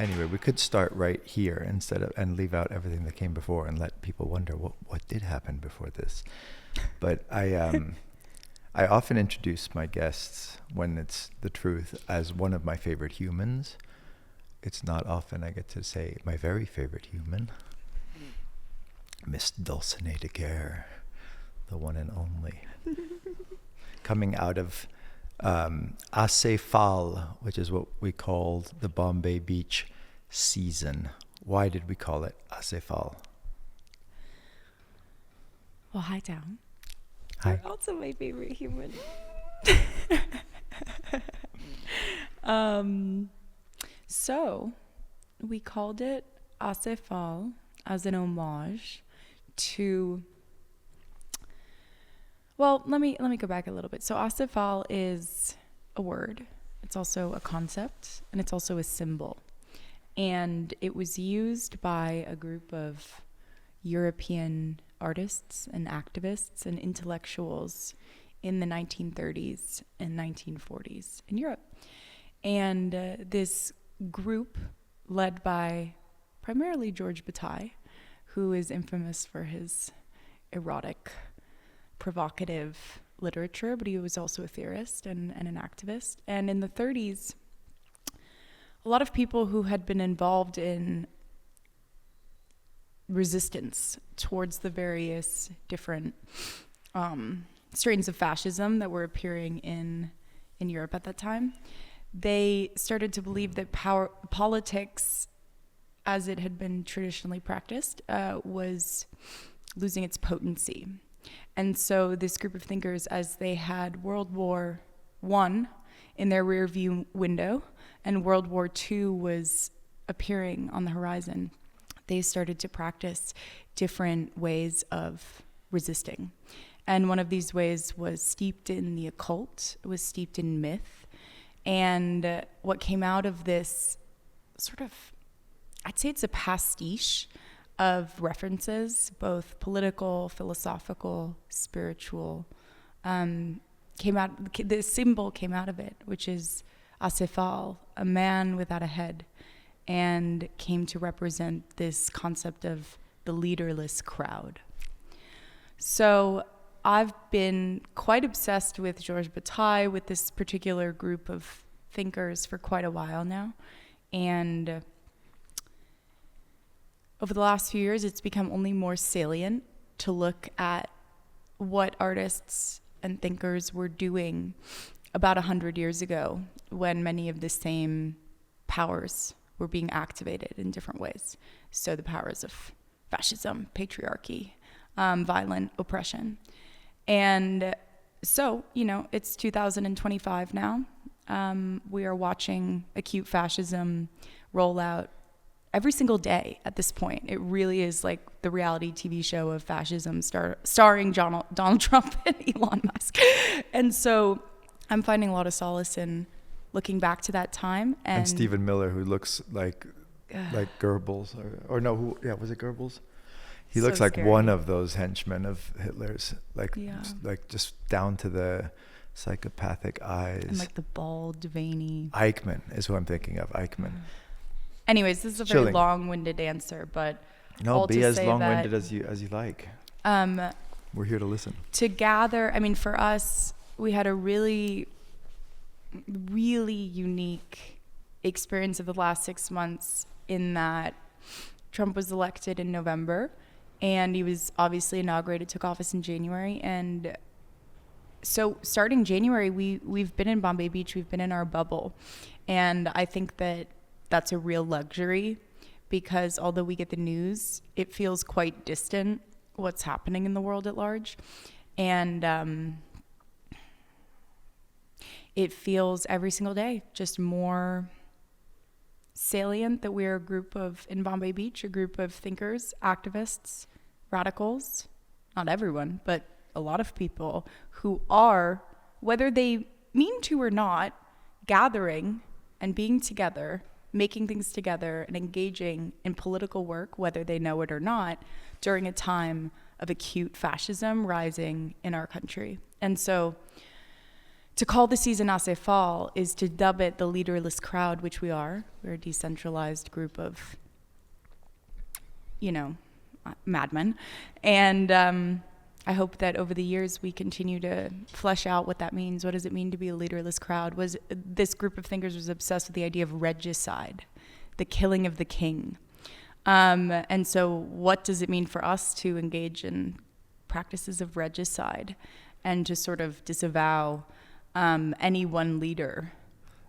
Anyway, we could start right here and leave out everything that came before and let people wonder what did happen before this. But I often introduce my guests, when it's the truth, as one of my favorite humans. It's not often I get to say my very favorite human, Miss Dulcinée DeGuere, the one and only, coming out of Acéphale, which is what we called the Bombay Beach season. Why did we call it Acéphale? Well, hi, Down. Hi. You're also my favorite human. So, we called it Acéphale as an homage to... Well, let me go back a little bit. So Acéphale is a word. It's also a concept, and it's also a symbol. And it was used by a group of European artists and activists and intellectuals in the 1930s and 1940s in Europe. And this group, led by primarily George Bataille, who is infamous for his erotic, provocative literature, but he was also a theorist and an activist. And in the 30s, a lot of people who had been involved in resistance towards the various different strains of fascism that were appearing in Europe at that time, they started to believe that politics, as it had been traditionally practiced, was losing its potency. And so this group of thinkers, as they had World War I in their rear view window and World War II was appearing on the horizon, they started to practice different ways of resisting. And one of these ways was steeped in the occult, it was steeped in myth. And what came out of this sort of, I'd say it's a pastiche of references, both political, philosophical, spiritual, the symbol came out of it, which is Acéphale, a man without a head, and came to represent this concept of the leaderless crowd. So I've been quite obsessed with Georges Bataille, with this particular group of thinkers for quite a while now. And over the last few years, it's become only more salient to look at what artists and thinkers were doing about 100 years ago, when many of the same powers were being activated in different ways. So the powers of fascism, patriarchy, violent oppression. And so, it's 2025 now. We are watching acute fascism roll out every single day at this point. It really is like the reality TV show of fascism starring Donald Trump and Elon Musk. And so I'm finding a lot of solace in looking back to that time. And Stephen Miller, who looks like Goebbels, was it Goebbels? He looks like one of those henchmen of Hitler's, like just down to the psychopathic eyes. And like the bald, veiny. Eichmann is who I'm thinking of, Eichmann. Anyways, this is a very long-winded answer, but no, be as long-winded as you like. We're here to listen. To gather, for us, we had a really, really unique experience of the last 6 months in that Trump was elected in November, and he was obviously inaugurated, took office in January, and so starting January, we've been in Bombay Beach, we've been in our bubble, and I think that that's a real luxury, because although we get the news, it feels quite distant what's happening in the world at large. And it feels every single day just more salient that we're in Bombay Beach, a group of thinkers, activists, radicals, not everyone, but a lot of people who are, whether they mean to or not, gathering and being together, making things together and engaging in political work, whether they know it or not, during a time of acute fascism rising in our country. And so to call the season Acéphale is to dub it the leaderless crowd, which we are. We're a decentralized group of, madmen. And I hope that over the years we continue to flesh out what that means. What does it mean to be a leaderless crowd? This group of thinkers was obsessed with the idea of regicide, the killing of the king. And so what does it mean for us to engage in practices of regicide and to sort of disavow any one leader?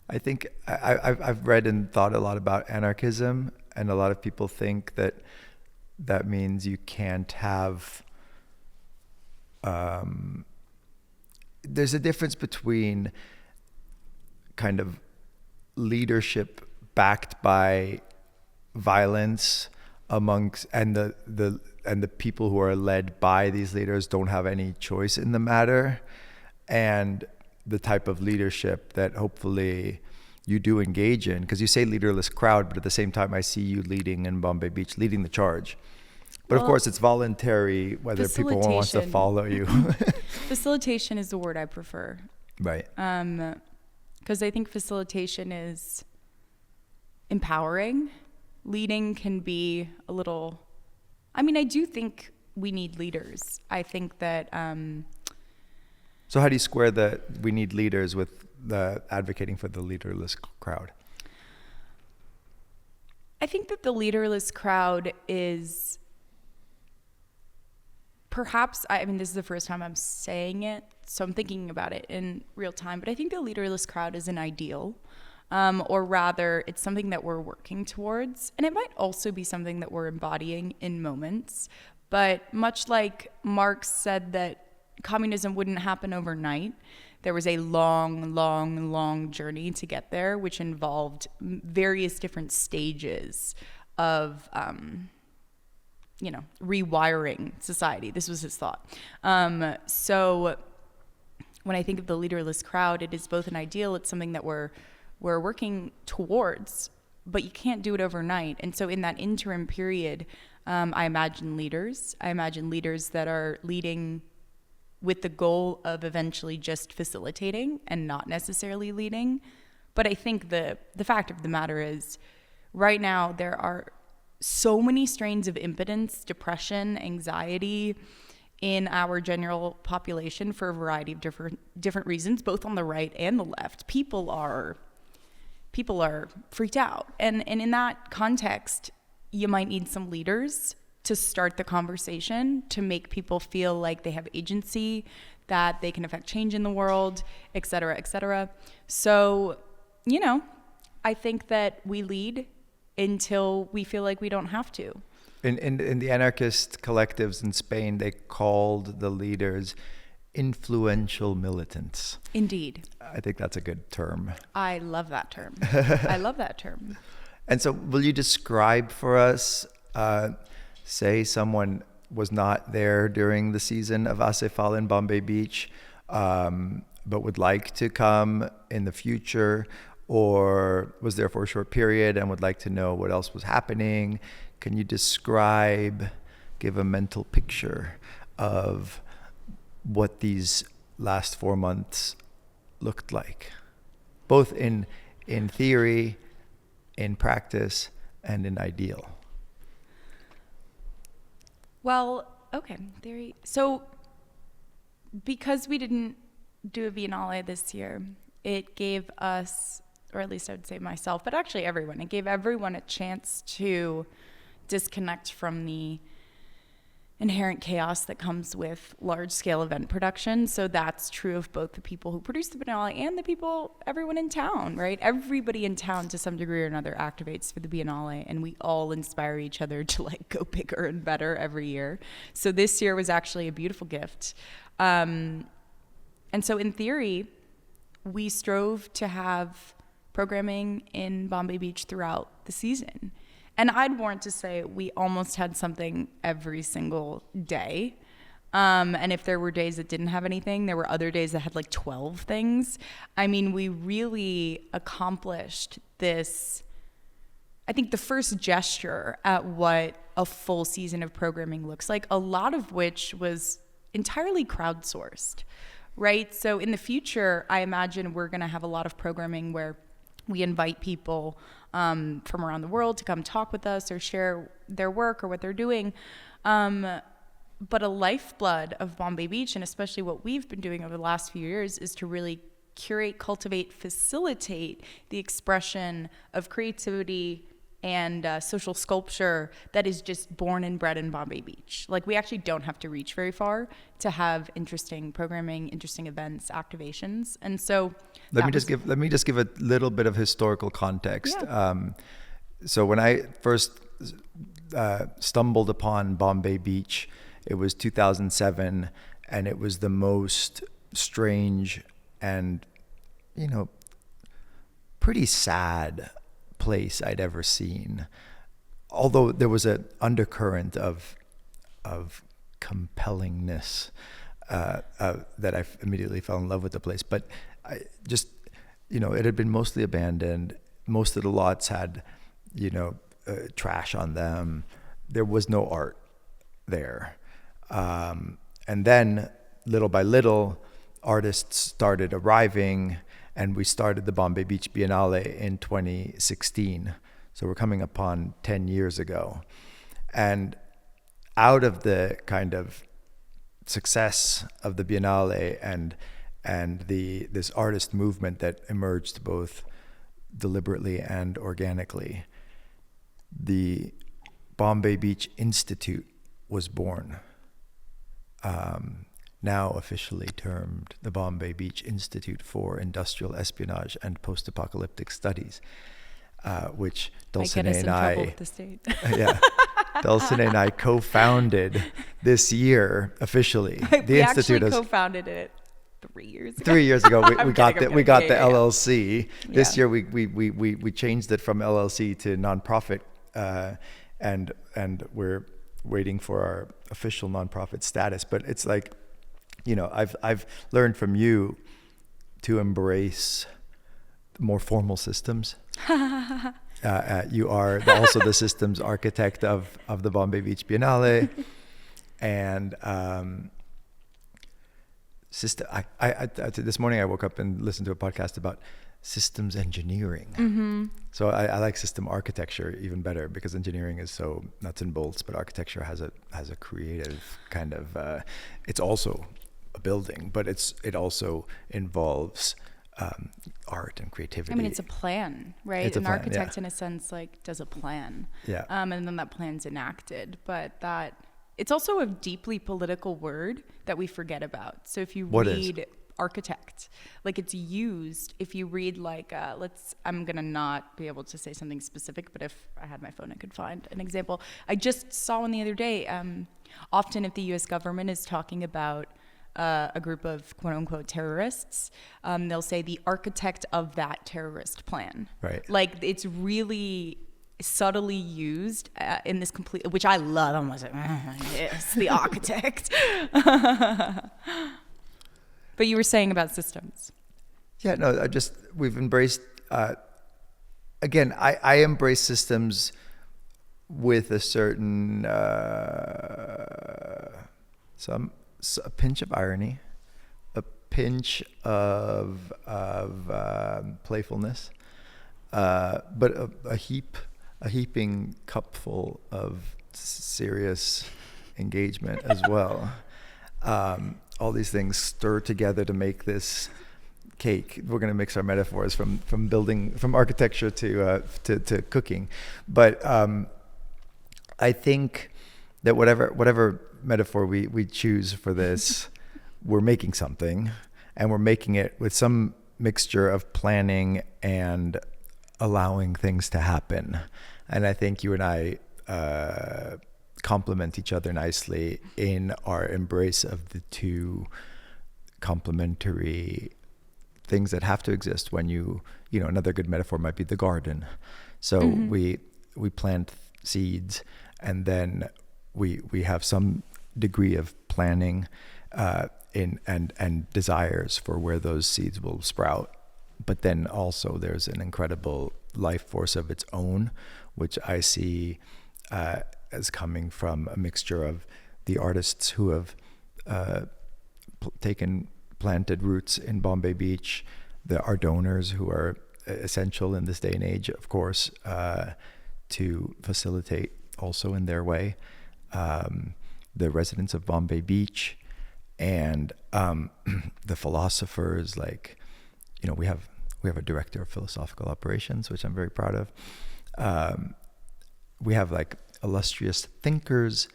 I think I've read and thought a lot about anarchism, and a lot of people think that means you can't have... there's a difference between kind of leadership backed by violence amongst and the people who are led by these leaders don't have any choice in the matter, and the type of leadership that hopefully you do engage in, because you say leaderless crowd, but at the same time I see you leading in Bombay Beach, leading the charge. But of course it's voluntary whether people want to follow you. Facilitation is the word I prefer. Right. Because I think facilitation is empowering. Leading can be a little... I do think we need leaders. I think that... So how do you square that we need leaders with the advocating for the leaderless crowd? I think that the leaderless crowd is... Perhaps, this is the first time I'm saying it, so I'm thinking about it in real time, but I think the leaderless crowd is an ideal, or rather, it's something that we're working towards, and it might also be something that we're embodying in moments, but much like Marx said that communism wouldn't happen overnight, there was a long, long, long journey to get there, which involved various different stages of... rewiring society. This was his thought. So when I think of the leaderless crowd, it is both an ideal, it's something that we're working towards, but you can't do it overnight. And so in that interim period, I imagine leaders. I imagine leaders that are leading with the goal of eventually just facilitating and not necessarily leading. But I think the fact of the matter is, right now there are so many strains of impotence, depression, anxiety in our general population for a variety of different reasons, both on the right and the left. People are freaked out. And in that context, you might need some leaders to start the conversation, to make people feel like they have agency, that they can affect change in the world, et cetera, et cetera. So, I think that we lead until we feel like we don't have to. In the anarchist collectives in Spain, they called the leaders influential militants. Indeed. I think that's a good term. I love that term. I love that term. And so will you describe for us, say someone was not there during the season of Acéphale in Bombay Beach, but would like to come in the future, or was there for a short period and would like to know what else was happening? Can you give a mental picture of what these last 4 months looked like, both in theory, in practice, and in ideal? Well, okay, theory. So because we didn't do a Biennale this year, it gave us, or at least I would say myself, but actually everyone, it gave everyone a chance to disconnect from the inherent chaos that comes with large-scale event production. So that's true of both the people who produce the Biennale and everyone in town, right? Everybody in town to some degree or another activates for the Biennale, and we all inspire each other to go bigger and better every year. So this year was actually a beautiful gift. And so in theory, we strove to have programming in Bombay Beach throughout the season. And I'd warrant to say we almost had something every single day. And if there were days that didn't have anything, there were other days that had 12 things. We really accomplished this, I think, the first gesture at what a full season of programming looks like, a lot of which was entirely crowdsourced. right? So in the future, I imagine we're going to have a lot of programming where we invite people from around the world to come talk with us or share their work or what they're doing. But a lifeblood of Bombay Beach, and especially what we've been doing over the last few years, is to really curate, cultivate, facilitate the expression of creativity and social sculpture that is just born and bred in Bombay Beach. Like, we actually don't have to reach very far to have interesting programming, interesting events, activations. And so let me just give a little bit of historical context. Yeah. So when I first stumbled upon Bombay Beach, it was 2007, and it was the most strange and, pretty sad place I'd ever seen. Although there was an undercurrent of compellingness that I immediately fell in love with the place. But I just, it had been mostly abandoned. Most of the lots had, trash on them. There was no art there. And then little by little, artists started arriving, and we started the Bombay Beach Biennale in 2016. So we're coming upon 10 years ago. And out of the kind of success of the Biennale and this artist movement that emerged both deliberately and organically, the Bombay Beach Institute was born. Now officially termed the Bombay Beach Institute for Industrial Espionage and Post-Apocalyptic Studies, which Dulcinée and I, with the state. yeah, Dulcinée and I co-founded this year officially. We actually co-founded it 3 years ago. 3 years ago, we got the Yeah. LLC. This Yeah. year we changed it from LLC to nonprofit, and we're waiting for our official nonprofit status. But it's like, I've learned from you to embrace more formal systems. You are also the systems architect of the Bombay Beach Biennale, and this morning I woke up and listened to a podcast about systems engineering. Mm-hmm. So I like system architecture even better, because engineering is so nuts and bolts, but architecture has a creative kind of. It's also a building, but it also involves art and creativity. I mean, it's a plan, right? It's a An plan, architect, yeah. in a sense, like, does a plan. Yeah. And then that plan's enacted. But it's also a deeply political word that we forget about. So if you read architect, like, it's used, if you read like, I'm gonna not be able to say something specific, but if I had my phone, I could find an example. I just saw one the other day. Often if the US government is talking about a group of quote unquote terrorists, they'll say the architect of that terrorist plan. Right. Like, it's really subtly used in this complete, which I love. I'm like, yes, the architect. But you were saying about systems. Yeah, no, we've embraced, again, I embrace systems with a certain, a pinch of irony, a pinch of playfulness, but a heaping cupful of serious engagement as well. All these things stir together to make this cake. We're going to mix our metaphors from architecture to cooking, but I think that whatever metaphor we choose for this, we're making something, and we're making it with some mixture of planning and allowing things to happen. And I think you and I complement each other nicely in our embrace of the two complementary things that have to exist when another good metaphor might be the garden. So we plant seeds, and then we have some degree of planning and desires for where those seeds will sprout. But then also there's an incredible life force of its own, which I see as coming from a mixture of the artists who have taken planted roots in Bombay Beach. Our donors who are essential in this day and age, of course, to facilitate also in their way. The residents of Bombay Beach and the philosophers, like, we have a director of philosophical operations, which I'm very proud of. We have like illustrious thinkers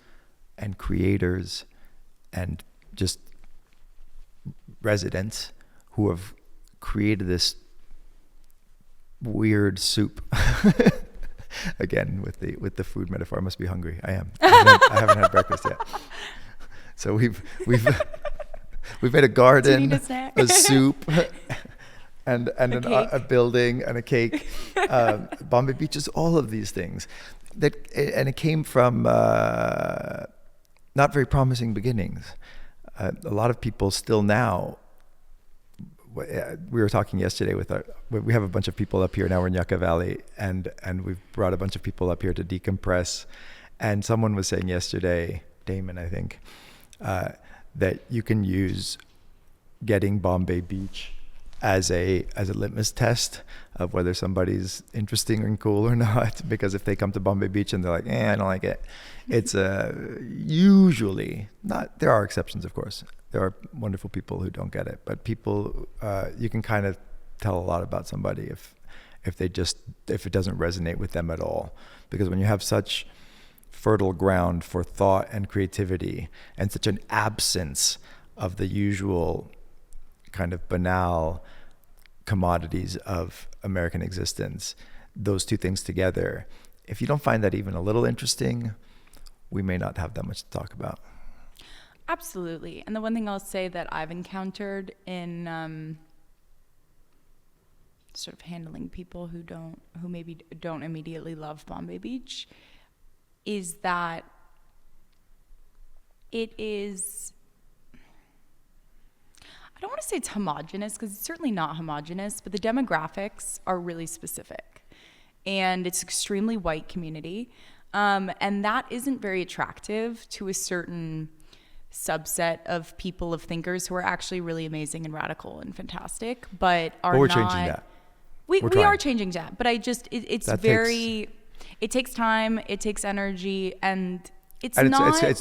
and creators and just residents who have created this weird soup. Again, with the food metaphor, I must be hungry. I am. I haven't had breakfast yet. So we've made a garden, a soup, and a building and a cake. Bombay Beach is all of these things. And it came from not very promising beginnings. A lot of people still now. We were talking yesterday we have a bunch of people up here now. We're in Yucca Valley, and we've brought a bunch of people up here to decompress. And someone was saying yesterday, Damon, I think, that you can use getting Bombay Beach as a litmus test of whether somebody's interesting and cool or not. Because if they come to Bombay Beach and they're like, I don't like it, it's usually not. There are exceptions, of course. There are wonderful people who don't get it, but people, you can kind of tell a lot about somebody if it doesn't resonate with them at all. Because when you have such fertile ground for thought and creativity and such an absence of the usual kind of banal commodities of American existence, those two things together, if you don't find that even a little interesting, we may not have that much to talk about. Absolutely. And the one thing I'll say that I've encountered in sort of handling people who maybe don't immediately love Bombay Beach is that it is, I don't want to say it's homogenous, because it's certainly not homogenous, but the demographics are really specific. And it's extremely white community. And that isn't very attractive to a certain subset of people, of thinkers who are actually really amazing and radical and fantastic, but we're changing that. We are changing that, but it takes time, it takes energy, and it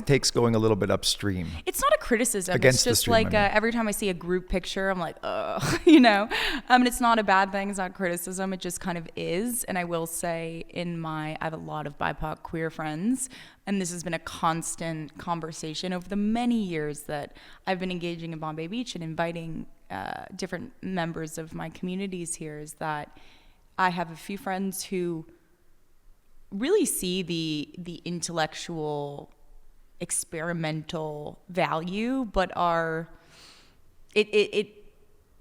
takes going a little bit upstream. It's not a criticism. It's just like every time I see a group picture, I'm like, and it's not a bad thing. It's not criticism. It just kind of is. And I will say I have a lot of BIPOC queer friends, and this has been a constant conversation over the many years that I've been engaging in Bombay Beach and inviting different members of my communities here, is that I have a few friends who really see the intellectual, experimental value, but it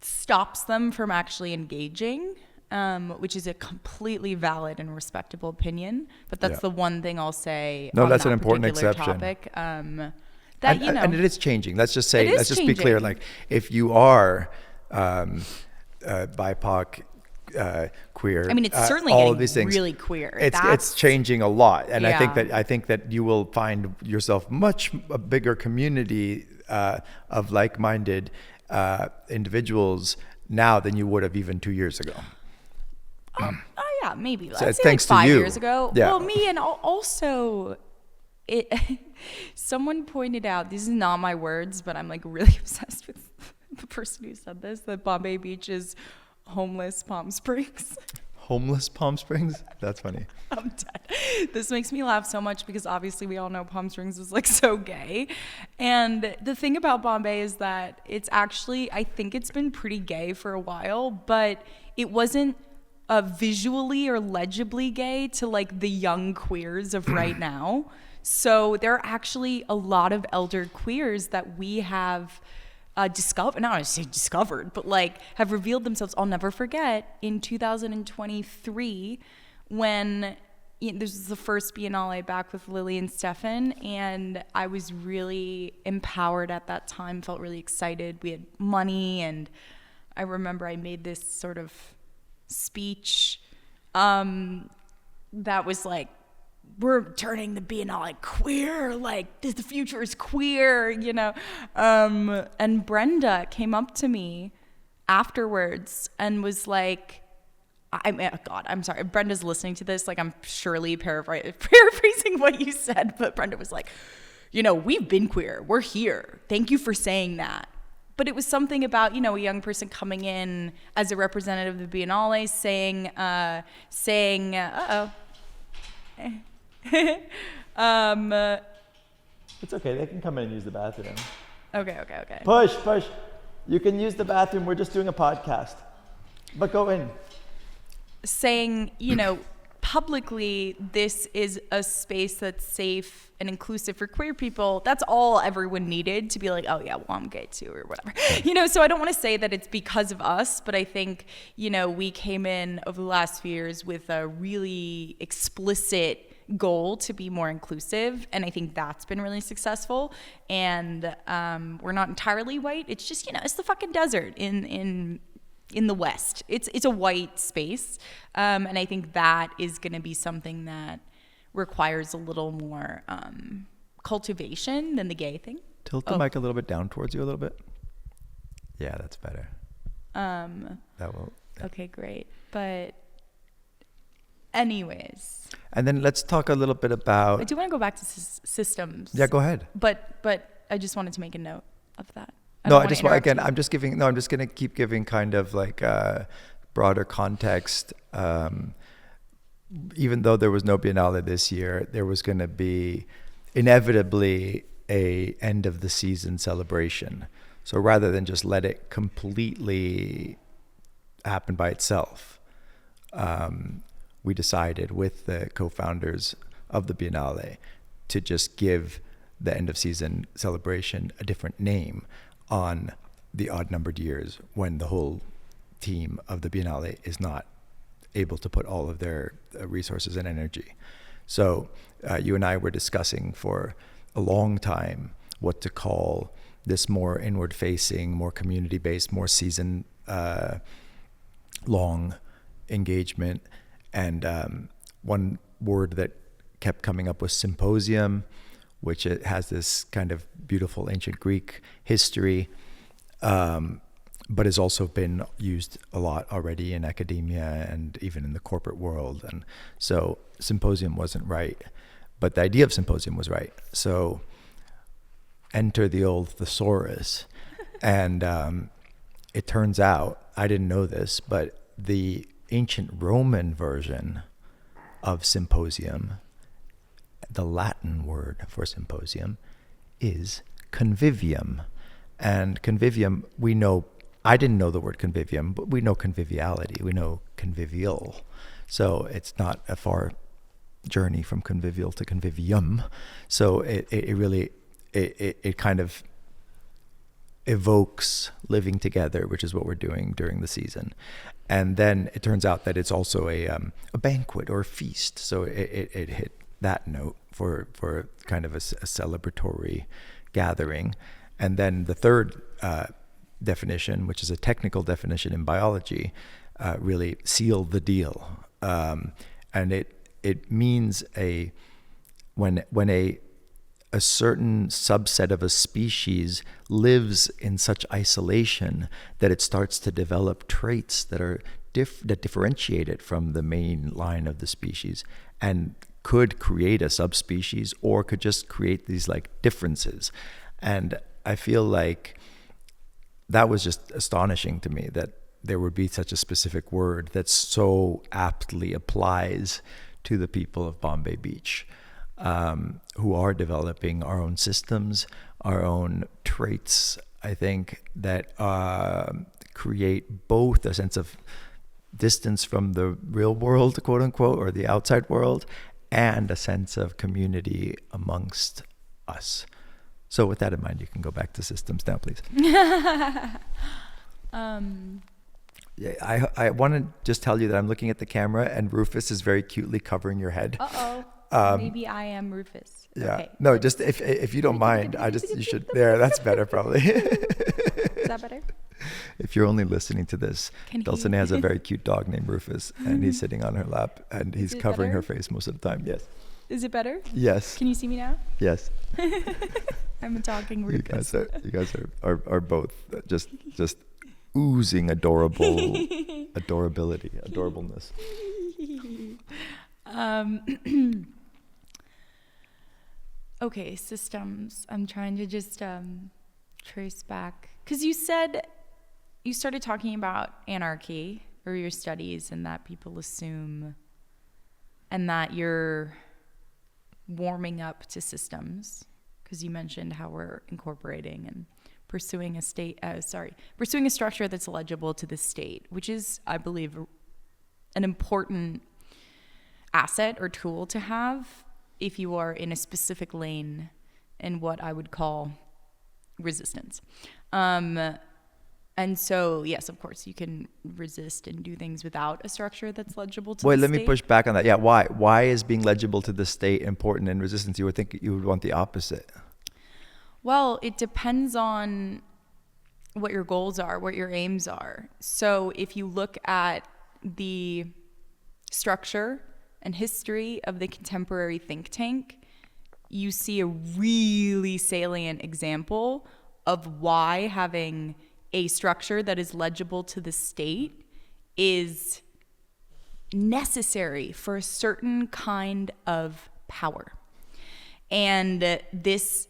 stops them from actually engaging, which is a completely valid and respectable opinion. But that's the one thing I'll say. No, that's an important exception. Topic, and it is changing. Let's just be clear. Like, if you are BIPOC, queer, I mean, it's certainly all of these things, really queer. It's changing a lot, and I think that you will find yourself a bigger community of like-minded individuals now than you would have even 2 years ago. Maybe. So I'd say thanks like 5 years ago. Yeah. Well, me, and also someone pointed out, these are not my words, but I'm like really obsessed with the person who said this, that Bombay Beach is homeless Palm Springs. Homeless Palm Springs? That's funny. I'm dead. This makes me laugh so much because obviously we all know Palm Springs is like so gay. And the thing about Bombay is that it's actually, I think it's been pretty gay for a while, but it wasn't visually or legibly gay to like the young queers of right now. So there are actually a lot of elder queers that we have discovered, but like have revealed themselves. I'll never forget in 2023 when this was the first Biennale back with Lily and Stefan, and I was really empowered at that time, felt really excited. We had money, and I remember I made this sort of speech that was like we're turning the Biennale queer, like the future is queer, you know. And Brenda came up to me afterwards and was like, I'm sorry, Brenda's listening to this, like I'm surely paraphrasing what you said, but Brenda was like, you know, we've been queer, we're here, thank you for saying that. But it was something about, you know, a young person coming in as a representative of the Biennale saying, It's okay, they can come in and use the bathroom. Okay. Push. You can use the bathroom, we're just doing a podcast. But go in. Saying, you know, publicly, this is a space that's safe and inclusive for queer people. That's all everyone needed to be like, oh yeah, well, I'm gay too, or whatever. You know, so I don't want to say that it's because of us, but I think, you know, we came in over the last few years with a really explicit goal to be more inclusive, and I think that's been really successful. And we're not entirely white. It's just, you know, it's the fucking desert in the West. It's a white space, and I think that is going to be something that requires a little more cultivation than the gay thing. Tilt the mic a little bit down towards you a little bit. Yeah, that's better. That will. Yeah. Okay, great. But anyways. And then let's talk a little bit about. I do want to go back to systems. Yeah, go ahead. But I just wanted to make a note of that. I'm just going to keep giving kind of like broader context. Even though there was no Biennale this year, there was going to be inevitably a end of the season celebration. So rather than just let it completely happen by itself, we decided with the co-founders of the Biennale to just give the end of season celebration a different name on the odd numbered years when the whole team of the Biennale is not able to put all of their resources and energy. So you and I were discussing for a long time what to call this more inward facing, more community based, more season long engagement. And one word that kept coming up was symposium, which it has this kind of beautiful ancient Greek history, but has also been used a lot already in academia and even in the corporate world. And so symposium wasn't right, but the idea of symposium was right. So enter the old thesaurus. And it turns out, I didn't know this, but the ancient Roman version of symposium, the Latin word for symposium, is convivium. And convivium, we know, I didn't know the word convivium, but we know conviviality, we know convivial. So it's not a far journey from convivial to convivium. So it really kind of evokes living together, which is what we're doing during the season. And then it turns out that it's also a banquet or a feast. So it hit that note for kind of a celebratory gathering. And then the third definition, which is a technical definition in biology, really sealed the deal. And it means when a certain subset of a species lives in such isolation that it starts to develop traits that are that differentiate it from the main line of the species and could create a subspecies or could just create these like differences. And I feel like that was just astonishing to me that there would be such a specific word that so aptly applies to the people of Bombay Beach, who are developing our own systems, our own traits, I think, that create both a sense of distance from the real world, quote unquote, or the outside world, and a sense of community amongst us. So with that in mind, you can go back to systems now, please. Yeah, I want to just tell you that I'm looking at the camera and Rufus is very cutely covering your head. Maybe I am Rufus. Yeah. Okay. No, just if you don't mind, you should. There, that's better probably. Is that better? If you're only listening to this, Can he- Dulcinée has a very cute dog named Rufus, and he's sitting on her lap, and he's it covering her better? face most of the time. Yes. Is it better? Yes. Can you see me now? Yes. I'm a talking You Rufus. guys are both just oozing adorability, adorableness. Okay, systems. I'm trying to just trace back. Because you said you started talking about anarchy or your studies and that people assume and that you're warming up to systems. Because you mentioned how we're incorporating and pursuing a structure that's legible to the state, which is, I believe, an important asset or tool to have if you are in a specific lane in what I would call resistance. And so, yes, of course, you can resist and do things without a structure that's legible to the state. Wait, let me push back on that. Yeah, why? Why is being legible to the state important in resistance? You would think you would want the opposite. Well, it depends on what your goals are, what your aims are. So if you look at the structure and history of the contemporary think tank, you see a really salient example of why having a structure that is legible to the state is necessary for a certain kind of power. And this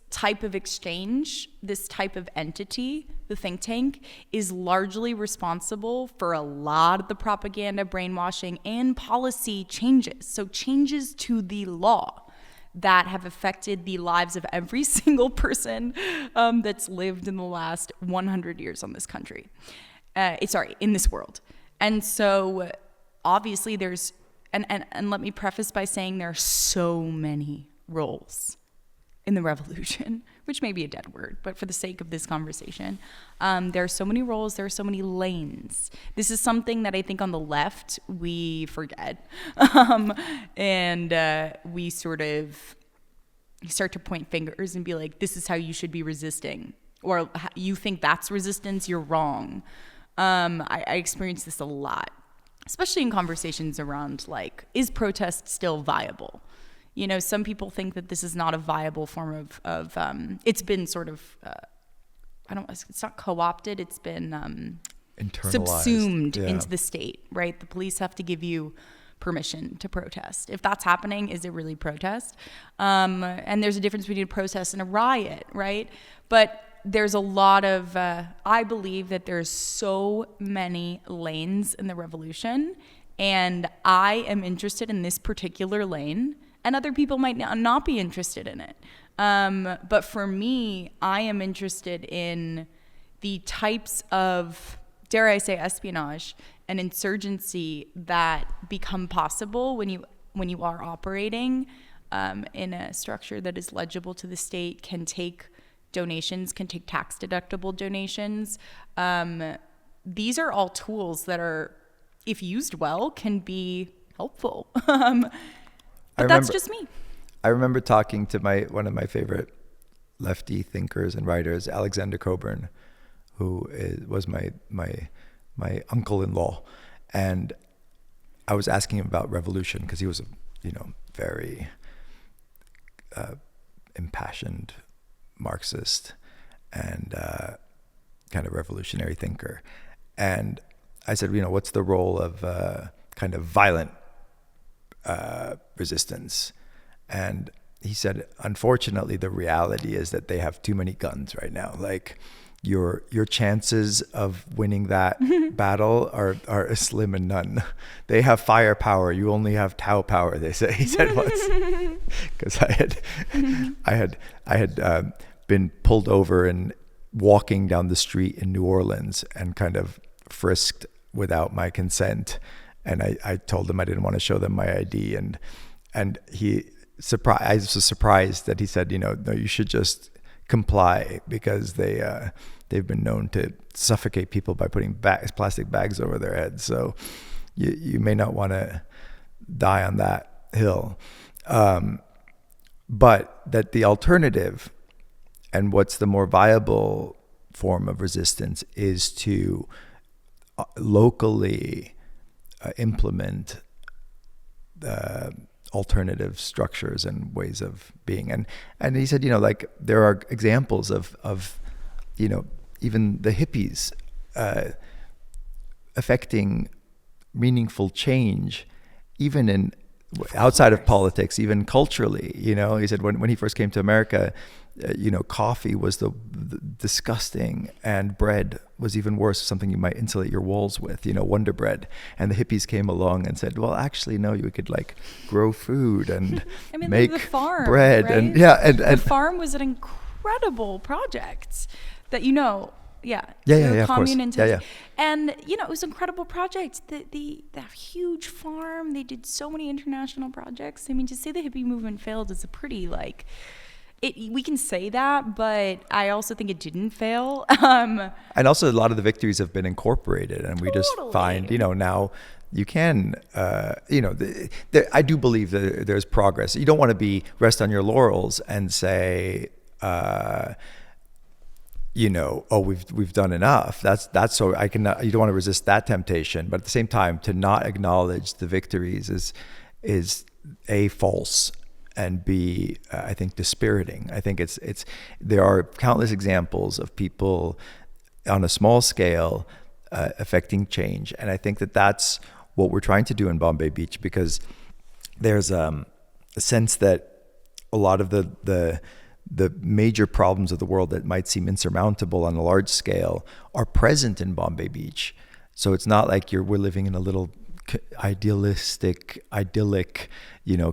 type of exchange, this type of entity, the think tank, is largely responsible for a lot of the propaganda, brainwashing, and policy changes. So changes to the law that have affected the lives of every single person that's lived in the last 100 years on this country. In this world. And so obviously there's, and let me preface by saying there are so many roles in the revolution, which may be a dead word, but for the sake of this conversation, there are so many roles, there are so many lanes. This is something that I think on the left we forget, and we sort of start to point fingers and be like, this is how you should be resisting, or you think that's resistance, you're wrong. I experience this a lot, especially in conversations around, like, is protest still viable? You know, some people think that this is not a viable form of it's been sort of, it's not co-opted, it's been subsumed into the state, right? The police have to give you permission to protest. If that's happening, is it really protest? And there's a difference between a protest and a riot, right? But there's a lot of, I believe that there's so many lanes in the revolution, and I am interested in this particular lane, and other people might not be interested in it. But for me, I am interested in the types of, dare I say, espionage and insurgency that become possible when you are operating in a structure that is legible to the state, can take donations, can take tax-deductible donations. These are all tools that are, if used well, can be helpful. But that's just me. I remember talking to one of my favorite lefty thinkers and writers, Alexander Coburn, who was my uncle-in-law, and I was asking him about revolution because he was a very impassioned Marxist and kind of revolutionary thinker, and I said, what's the role of kind of violent resistance? And he said, unfortunately, the reality is that they have too many guns right now. Like, your chances of winning that battle are slim and none. They have firepower. You only have Tau power, they say. He said once, because I had been pulled over and walking down the street in New Orleans and kind of frisked without my consent. And I told them I didn't want to show them my ID, and I was surprised that he said, no, you should just comply, because they've been known to suffocate people by putting plastic bags over their heads. So you may not want to die on that hill. But that the alternative, and what's the more viable form of resistance is to locally implement alternative structures and ways of being. And he said, like there are examples of even the hippies affecting meaningful change, even in outside of politics, even culturally. He said when he first came to America, coffee was the disgusting, and bread was even worse, something you might insulate your walls with, Wonder Bread. And the hippies came along and said, well, actually, no, you could like grow food and make the farm, bread. Right? And the farm was an incredible project that, of course. And, it was an incredible project. The huge farm, they did so many international projects. I mean, to say the hippie movement failed is a pretty, we can say that, but I also think it didn't fail. And also a lot of the victories have been incorporated, and we just find, now you can, I do believe that there's progress. You don't want to rest on your laurels and say, we've done enough. That's so I cannot. You don't want to resist that temptation, but at the same time, to not acknowledge the victories is A, false, and B, I think dispiriting. I think there are countless examples of people on a small scale affecting change, and I think that that's what we're trying to do in Bombay Beach, because there's a sense that a lot of the major problems of the world that might seem insurmountable on a large scale are present in Bombay Beach. So it's not like we're living in a little idyllic,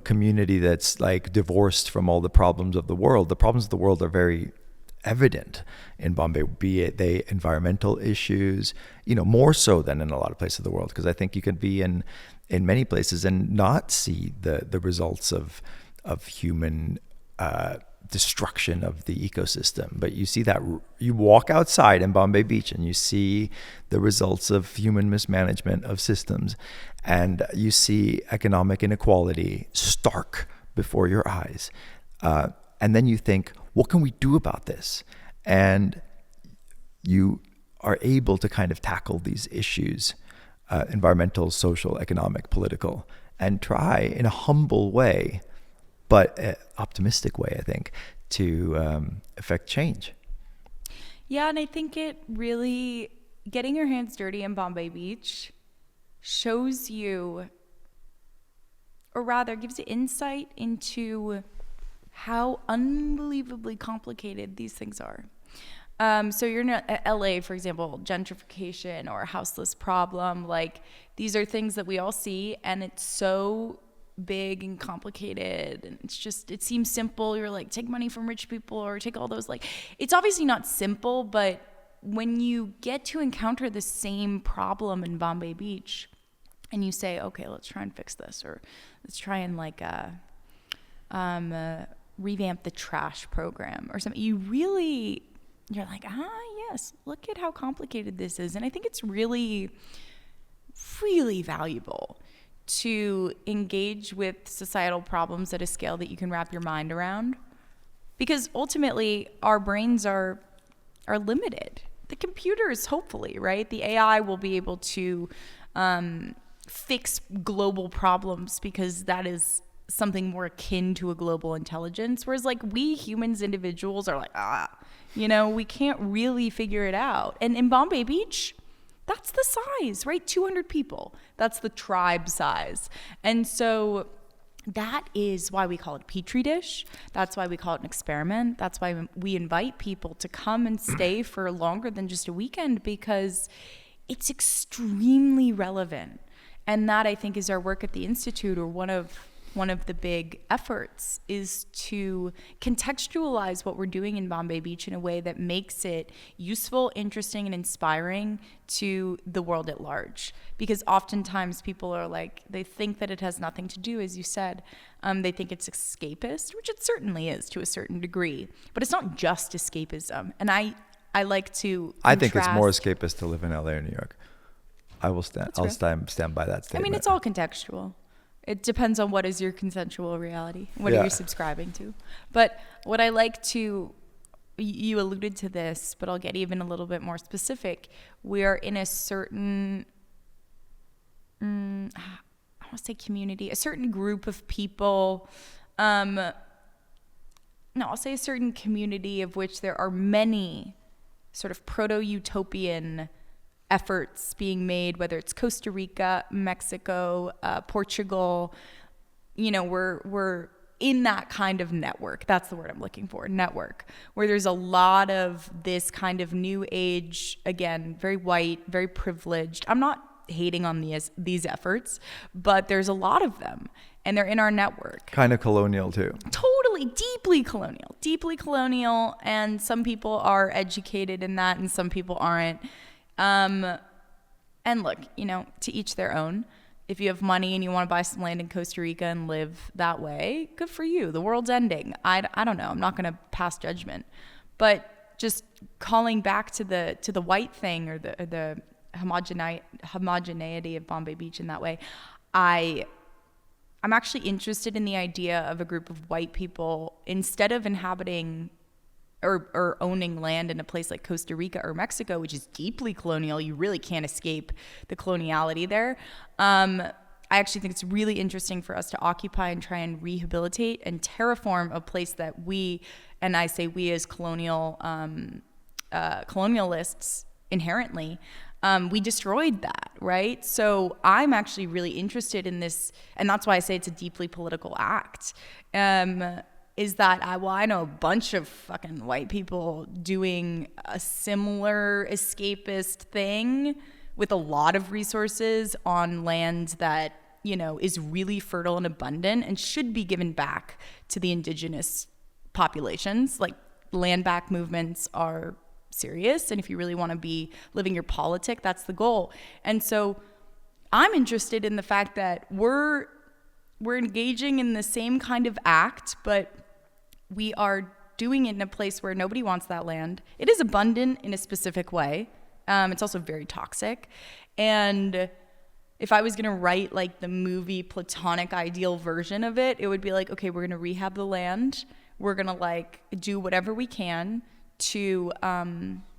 community that's like divorced from all the problems of the world. The problems of the world are very evident in Bombay, be it they environmental issues, more so than in a lot of places of the world. Because I think you can be in many places and not see the results of human destruction of the ecosystem, but you see that you walk outside in Bombay Beach and you see the results of human mismanagement of systems, and you see economic inequality stark before your eyes, and then you think, what can we do about this? And you are able to kind of tackle these issues, environmental, social, economic, political, and try in a humble way, but optimistic way, I think, to affect change. Yeah, and I think it really, getting your hands dirty in Bombay Beach shows you, or rather gives you insight into how unbelievably complicated these things are. So you're in LA, for example, gentrification or houseless problem, these are things that we all see, and it's so big and complicated, and it seems simple. You're like, take money from rich people or take all those, it's obviously not simple, but when you get to encounter the same problem in Bombay Beach and you say, okay, let's try and fix this, or let's try and revamp the trash program or something, you're like, yes, look at how complicated this is. And I think it's really, really valuable to engage with societal problems at a scale that you can wrap your mind around, because ultimately our brains are limited. The computers, hopefully, right? The AI will be able to fix global problems, because that is something more akin to a global intelligence. Whereas we humans, individuals, are we can't really figure it out. And in Bombay Beach, that's the size, right? 200 people. That's the tribe size. And so that is why we call it a petri dish. That's why we call it an experiment. That's why we invite people to come and stay for longer than just a weekend, because it's extremely relevant. And that, I think, is our work at the Institute, or one of the big efforts, is to contextualize what we're doing in Bombay Beach in a way that makes it useful, interesting, and inspiring to the world at large. Because oftentimes people are they think that it has nothing to do, as you said. They think it's escapist, which it certainly is to a certain degree. But it's not just escapism. And I like to I think it's more escapist to live in LA or New York. I'll stand by that statement. I mean, it's all contextual. It depends on what is your consensual reality. What are you subscribing to? But what I like to you alluded to this, but I'll get even a little bit more specific. We are in a certain, I want to say community, a certain group of people. No, I'll say a certain community of which there are many sort of proto-utopian efforts being made, whether it's Costa Rica, Mexico, Portugal. You know, we're in that kind of network. That's the word I'm looking for, network, where there's a lot of this kind of new age, again, very white, very privileged. I'm not hating on these efforts, but there's a lot of them, and they're in our network. Kind of colonial too. Totally, deeply colonial, and some people are educated in that and some people aren't. And look, you know, to each their own. If you have money and you want to buy some land in Costa Rica and live that way, good for you. The world's ending. I don't know. I'm not going to pass judgment. But just calling back to the white thing, or the homogeneity of Bombay Beach in that way, I'm actually interested in the idea of a group of white people, instead of inhabiting or owning land in a place like Costa Rica or Mexico, which is deeply colonial. You really can't escape the coloniality there. I actually think it's really interesting for us to occupy and try and rehabilitate and terraform a place that we, and I say we as colonialists inherently, we destroyed that, right? So I'm actually really interested in this, and that's why I say it's a deeply political act. Is that I know a bunch of fucking white people doing a similar escapist thing with a lot of resources on land that, you know, is really fertile and abundant and should be given back to the indigenous populations. Like, land back movements are serious, and if you really want to be living your politic, that's the goal. And so I'm interested in the fact that we're engaging in the same kind of act, but we are doing it in a place where nobody wants that land. It is abundant in a specific way. It's also very toxic. And if I was going to write like the movie platonic ideal version of it, it would be like, okay, we're going to rehab the land. We're going to like do whatever we can to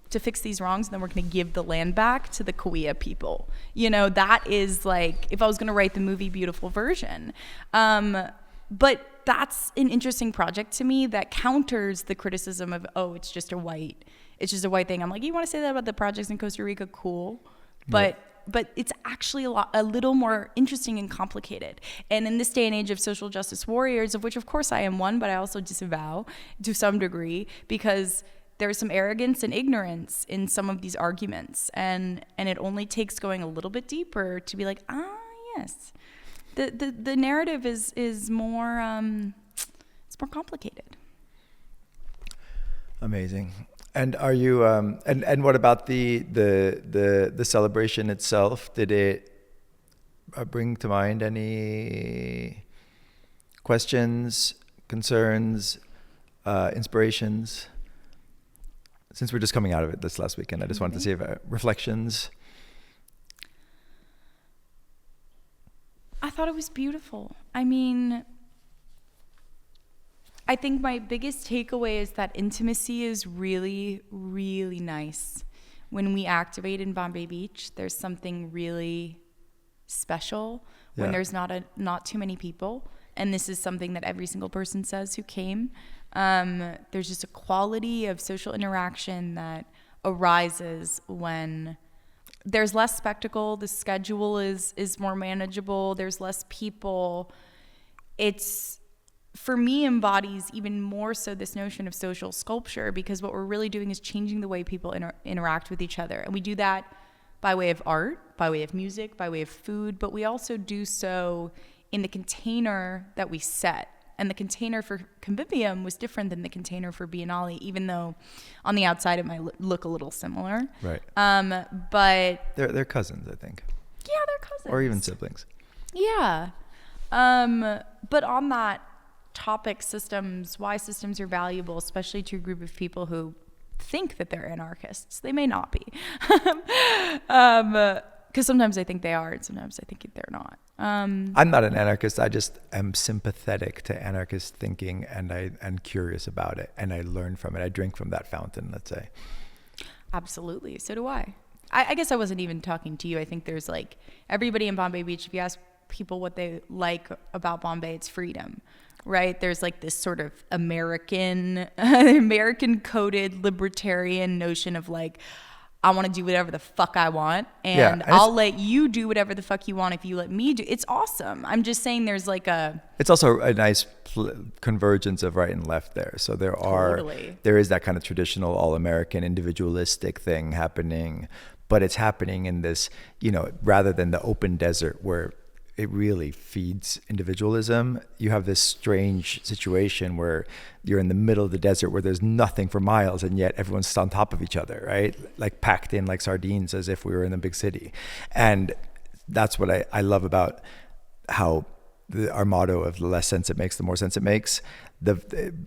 fix these wrongs, and then we're going to give the land back to the Kauai people. You know, that is like, if I was going to write the movie beautiful version. But that's an interesting project to me that counters the criticism of, oh, it's just a white thing. I'm like, you want to say that about the projects in Costa Rica? Cool. But it's actually a little more interesting and complicated. And in this day and age of social justice warriors, of which of course I am one, but I also disavow to some degree, because there's some arrogance and ignorance in some of these arguments. And it only takes going a little bit deeper to be like, yes. The narrative is more it's more complicated. Amazing. And are you and what about the celebration itself? Did it bring to mind any questions, concerns, inspirations? Since we're just coming out of it this last weekend, I just wanted to see if reflections. I thought it was beautiful. I mean, I think my biggest takeaway is that intimacy is really, really nice. When we activate in Bombay Beach, there's something really special when there's not too many people. And this is something that every single person says who came. There's just a quality of social interaction that arises when there's less spectacle, the schedule is more manageable, there's less people. It's, for me, embodies even more so this notion of social sculpture, because what we're really doing is changing the way people interact with each other. And we do that by way of art, by way of music, by way of food, but we also do so in the container that we set. And the container for Convivium was different than the container for Biennale, even though on the outside it might look a little similar. Right. But they're cousins, I think. Yeah, they're cousins. Or even siblings. Yeah. But on that topic, why systems are valuable, especially to a group of people who think that they're anarchists. They may not be. Because sometimes I think they are, and sometimes I think they're not. I'm not an anarchist. I just am sympathetic to anarchist thinking, and I'm curious about it, and I learn from it. I drink from that fountain, let's say. Absolutely. So do I. I guess I wasn't even talking to you. I think there's like everybody in Bombay Beach, if you ask people what they like about Bombay, it's freedom, right? There's like this sort of American coded libertarian notion of like, I want to do whatever the fuck I want, and I'll let you do whatever the fuck you want if you let me do. It's awesome. I'm just saying there's like it's also a nice convergence of right and left there. So there is that kind of traditional all-American individualistic thing happening, but it's happening in this, rather than the open desert where it really feeds individualism. You have this strange situation where you're in the middle of the desert where there's nothing for miles, and yet everyone's on top of each other, right? Like packed in like sardines, as if we were in a big city. And that's what I love about how our motto of the less sense it makes, the more sense it makes.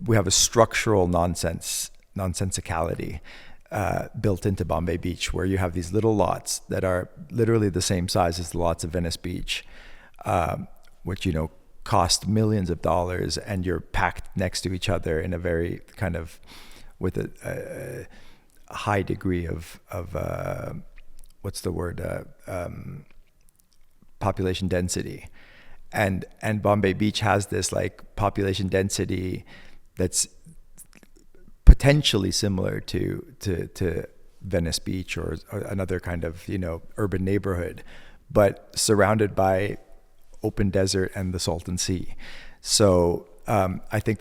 We have a structural nonsensicality built into Bombay Beach, where you have these little lots that are literally the same size as the lots of Venice Beach, which cost millions of dollars, and you're packed next to each other in a very kind of with a high degree of what's the word, population density, and Bombay Beach has this like population density that's potentially similar to Venice Beach or another kind of urban neighborhood, but surrounded by open desert and the Salton Sea. So I think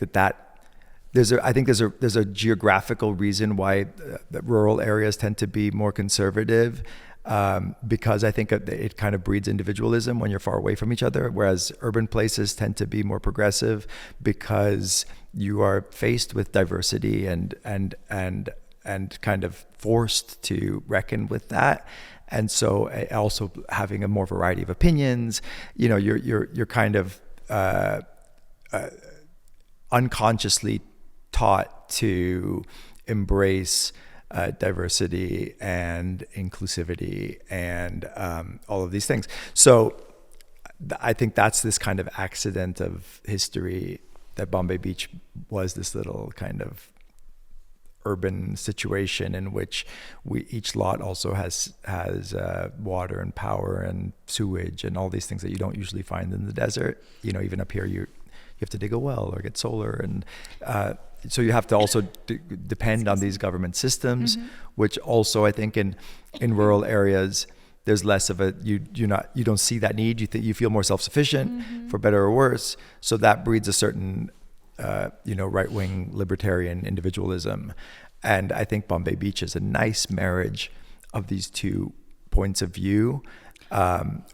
there's a geographical reason why the rural areas tend to be more conservative, because I think it kind of breeds individualism when you're far away from each other, whereas urban places tend to be more progressive because you are faced with diversity and kind of forced to reckon with that. And so also having a more variety of opinions, you're kind of unconsciously taught to embrace diversity and inclusivity and all of these things. So I think that's this kind of accident of history, that Bombay Beach was this little kind of urban situation in which each lot also has water and power and sewage and all these things that you don't usually find in the desert. Even up here you have to dig a well or get solar, and so you have to also depend on these government systems, which also I think in rural areas there's less of you don't see that need. You feel more self-sufficient, for better or worse. So that breeds a certain right-wing libertarian individualism. And I think Bombay Beach is a nice marriage of these two points of view,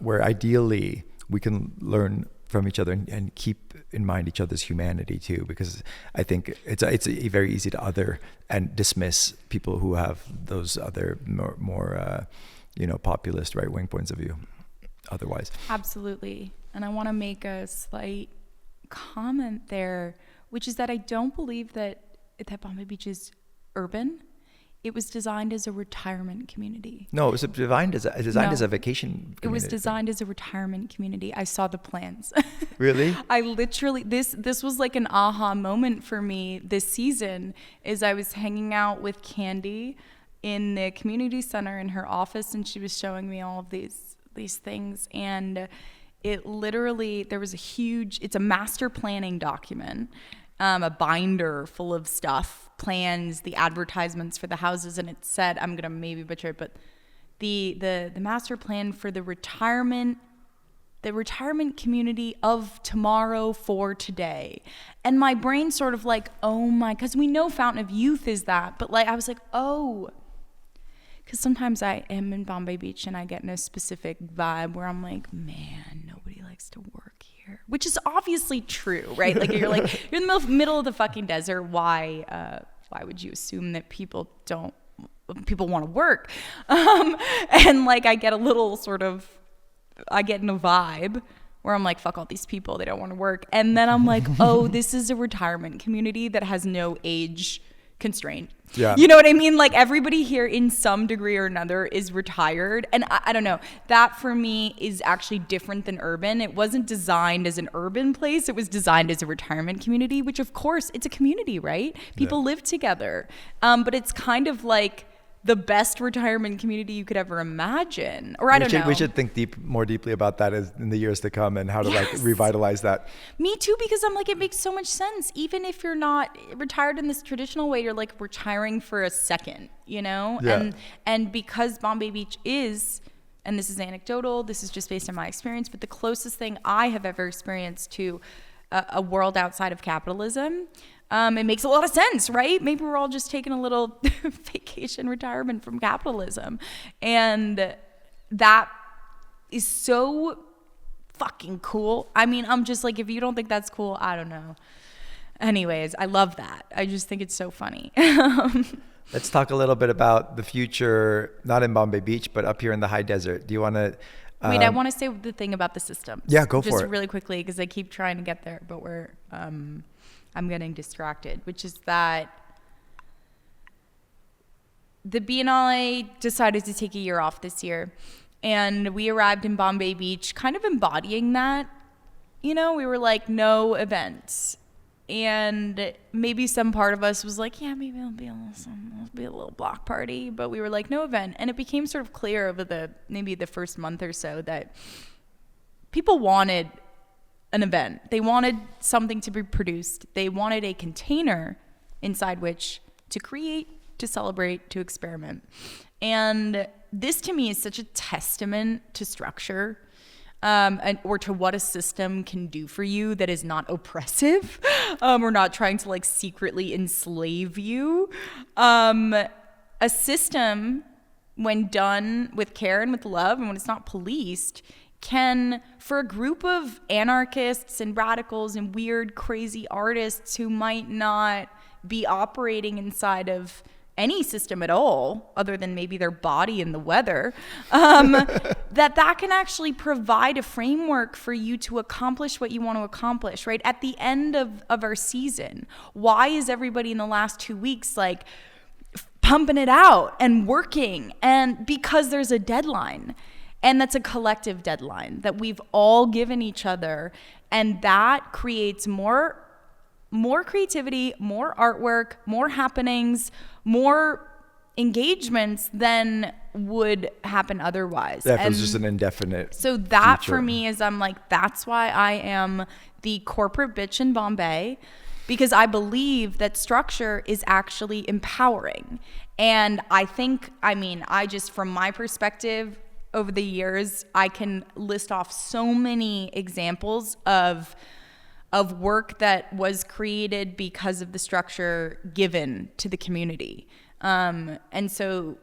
where ideally we can learn from each other and keep in mind each other's humanity too, because I think it's very easy to other and dismiss people who have those other more populist right-wing points of view otherwise. Absolutely. And I want to make a slight comment there, which is that I don't believe that Bombay Beach is urban. It was designed as a retirement community. No, it was designed as a vacation community. It was designed as a retirement community. I saw the plans. Really? I literally, this was like an aha moment for me this season, is I was hanging out with Candy in the community center in her office, and she was showing me all of these things, and it literally, it's a master planning document, a binder full of stuff, plans, the advertisements for the houses, and it said, I'm gonna maybe butcher it, but the master plan for the retirement community of tomorrow for today. And my brain sort of like, oh my, because we know Fountain of Youth is that, but like I was like, oh, because sometimes I am in Bombay Beach and I get in a specific vibe where I'm like, man, nobody likes to work here, which is obviously true, right? Like you're in the middle of the fucking desert. Why would you assume that people want to work? And like I get a little I get in a vibe where I'm like, fuck all these people, they don't want to work. And then I'm like, oh, this is a retirement community that has no age constraint. Yeah. You know what I mean? Like everybody here in some degree or another is retired. And I don't know, that for me is actually different than urban. It wasn't designed as an urban place. It was designed as a retirement community, which of course it's a community, right? People live together. But it's kind of like the best retirement community you could ever imagine. Or I don't know. We should think more deeply about that in the years to come and how to like revitalize that. Me too, because I'm like, it makes so much sense. Even if you're not retired in this traditional way, you're like retiring for a second, you know? Yeah. And because Bombay Beach is, and this is anecdotal, this is just based on my experience, but the closest thing I have ever experienced to a world outside of capitalism, it makes a lot of sense, right? Maybe we're all just taking a little vacation retirement from capitalism. And that is so fucking cool. I mean, I'm just like, if you don't think that's cool, I don't know. Anyways, I love that. I just think it's so funny. Let's talk a little bit about the future, not in Bombay Beach, but up here in the high desert. Do you want to... Wait, I want to say the thing about the system. Yeah, go for it. Just really quickly, because I keep trying to get there, but I'm getting distracted, which is that the Biennale decided to take a year off this year, and we arrived in Bombay Beach kind of embodying that. You know, we were like, no events. And maybe some part of us was like, yeah, maybe it'll be a little block party, but we were like, no event. And it became sort of clear over maybe the first month or so that people wanted an event. They wanted something to be produced. They wanted a container inside which to create, to celebrate, to experiment. And this to me is such a testament to structure, or to what a system can do for you that is not oppressive, or not trying to like secretly enslave you. A system, when done with care and with love, and when it's not policed, can, for a group of anarchists and radicals and weird, crazy artists who might not be operating inside of any system at all, other than maybe their body and the weather, that can actually provide a framework for you to accomplish what you want to accomplish, right? At the end of our season, why is everybody in the last 2 weeks like pumping it out and working? And because there's a deadline. And that's a collective deadline that we've all given each other. And that creates more creativity, more artwork, more happenings, more engagements than would happen otherwise. Yeah, if it was just an indefinite So that future. For me is, I'm like, that's why I am the corporate bitch in Bombay, because I believe that structure is actually empowering. And I think, I just, from my perspective, over the years, I can list off so many examples of work that was created because of the structure given to the community. And so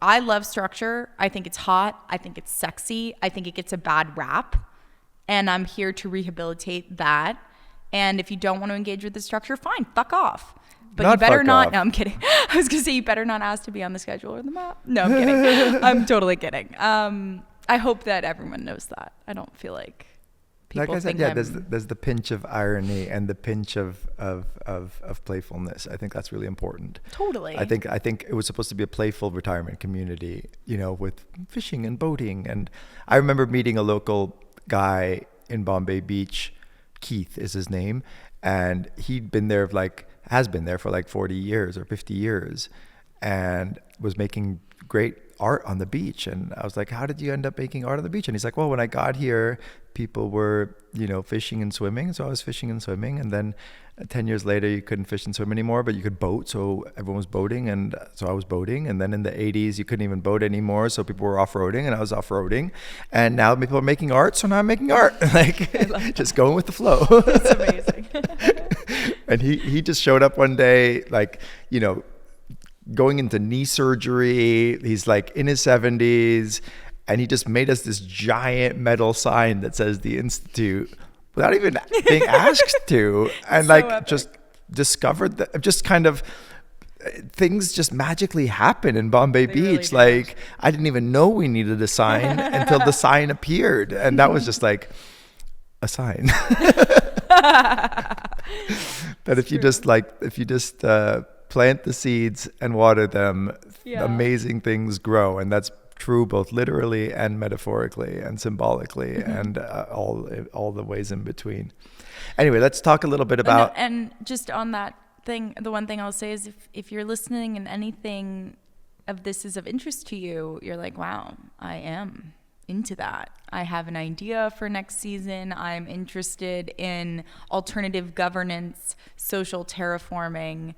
I love structure. I think it's hot. I think it's sexy. I think it gets a bad rap. And I'm here to rehabilitate that. And if you don't want to engage with the structure, fine, fuck off. But Not you better fuck not. off. No, I'm kidding. I was going to say you better not ask to be on the schedule or the map. No, I'm kidding. I'm totally kidding. I hope that everyone knows that. I don't feel like people like I said, think yeah, I'm... there's the pinch of irony and the pinch of playfulness. I think that's really important. Totally. I think it was supposed to be a playful retirement community, you know, with fishing and boating. And I remember meeting a local guy in Bombay Beach. Keith is his name, and he'd been there has been there for like 40 years or 50 years and was making great art on the beach. And I was like, how did you end up making art on the beach? And he's like, well, when I got here, people were, fishing and swimming. So I was fishing and swimming. And then 10 years later, you couldn't fish and swim anymore, but you could boat. So everyone was boating. And so I was boating. And then in the 80s, you couldn't even boat anymore. So people were off-roading and I was off-roading. And now people are making art. So now I'm making art, just going with the flow. It's amazing. And he just showed up one day, going into knee surgery. He's like in his 70s, and he just made us this giant metal sign that says the Institute without even being asked to. And just discovered that just kind of things just magically happen in Bombay Beach. Really do. I didn't even know we needed a sign until the sign appeared. And that was just like a sign. That if you just plant the seeds and water them, Yeah. amazing things grow. And that's true both literally and metaphorically and symbolically and all the ways in between. Anyway, let's talk a little bit about... And just on that thing, the one thing I'll say is if you're listening and anything of this is of interest to you, you're like, wow, I am into that. I have an idea for next season. I'm interested in alternative governance, social terraforming,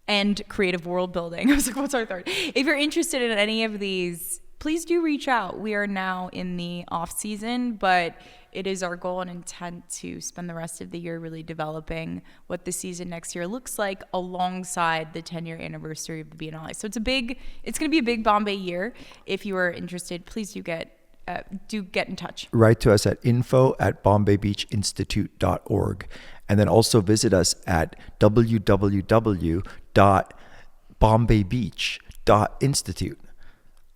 and creative world building. I was like, what's our third? If you're interested in any of these, please do reach out. We are now in the off season, but it is our goal and intent to spend the rest of the year really developing what the season next year looks like alongside the 10-year anniversary of the Biennale. So it's going to be a big Bombay year. If you are interested, please do get in touch. Write to us at info@bombaybeachinstitute.org. And then also visit us at www.bombaybeach.institute.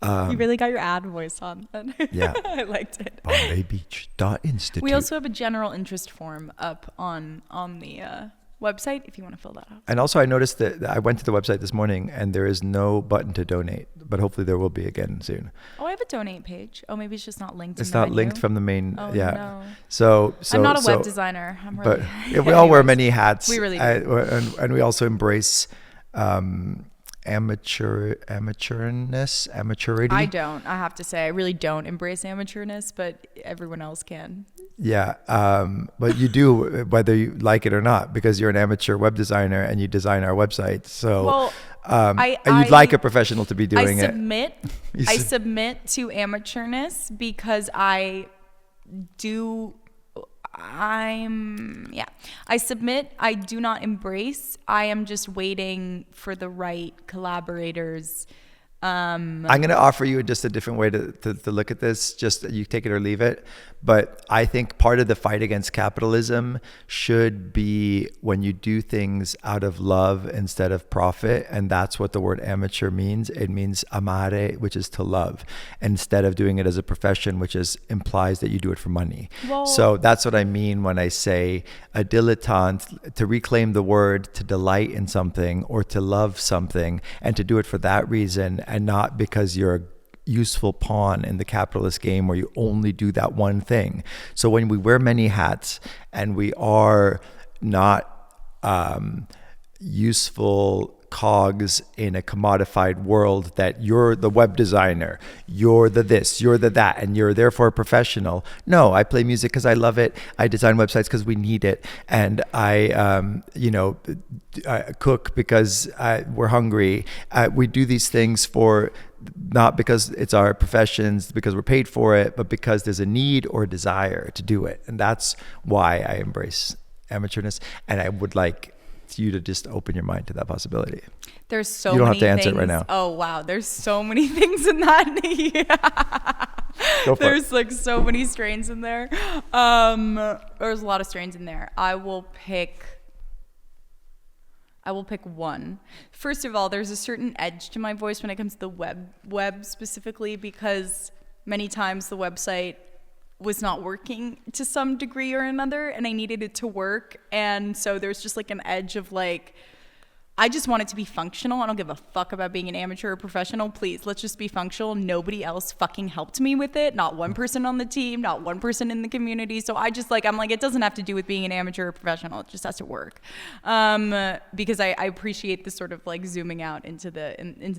You really got your ad voice on. Yeah. I liked it. bombaybeach.institute. We also have a general interest form up on the website if you want to fill that out. And also I noticed that I went to the website this morning and there is no button to donate, but hopefully there will be again soon. Oh, I have a donate page. Oh, maybe it's just not linked. It's not linked from the main. Oh, yeah. no. So I'm not a web designer. But we all wear many hats. We really do. And we also embrace amateurness. I don't. I have to say, I really don't embrace amateurness, but everyone else can. Yeah, but you do, whether you like it or not, because you're an amateur web designer and you design our website. So you'd like a professional to be doing it. I submit to amateurness because I submit. I do not embrace. I am just waiting for the right collaborators. I'm going to offer you just a different way to look at this. Just you take it or leave it. But I think part of the fight against capitalism should be when you do things out of love instead of profit. And that's what the word amateur means. It means amare, which is to love, instead of doing it as a profession, which implies that you do it for money. Well, so that's what I mean when I say a dilettante, to reclaim the word to delight in something or to love something and to do it for that reason and not because you're a useful pawn in the capitalist game where you only do that one thing. So when we wear many hats and we are not useful cogs in a commodified world, that you're the web designer, you're the this, you're the that, and you're therefore a professional. No, I play music because I love it. I design websites because we need it. And I cook because we're hungry. We do these things for not because it's our professions, because we're paid for it, but because there's a need or a desire to do it. And that's why I embrace amateurness. And I would like you to just open your mind to that possibility. There's so many. You don't many have to answer things. it right now. Oh wow, there's so many things in that. Go for there's it. Like so many strains in there. There's a lot of strains in there. I will pick one. First of all, there's a certain edge to my voice when it comes to the web specifically, because many times the website was not working to some degree or another and I needed it to work. And so there's just like an edge of like, I just want it to be functional. I don't give a fuck about being an amateur or professional. Please, let's just be functional. Nobody else fucking helped me with it. Not one person on the team, not one person in the community. So I'm like, it doesn't have to do with being an amateur or professional. It just has to work. Because I appreciate the sort of like zooming out into the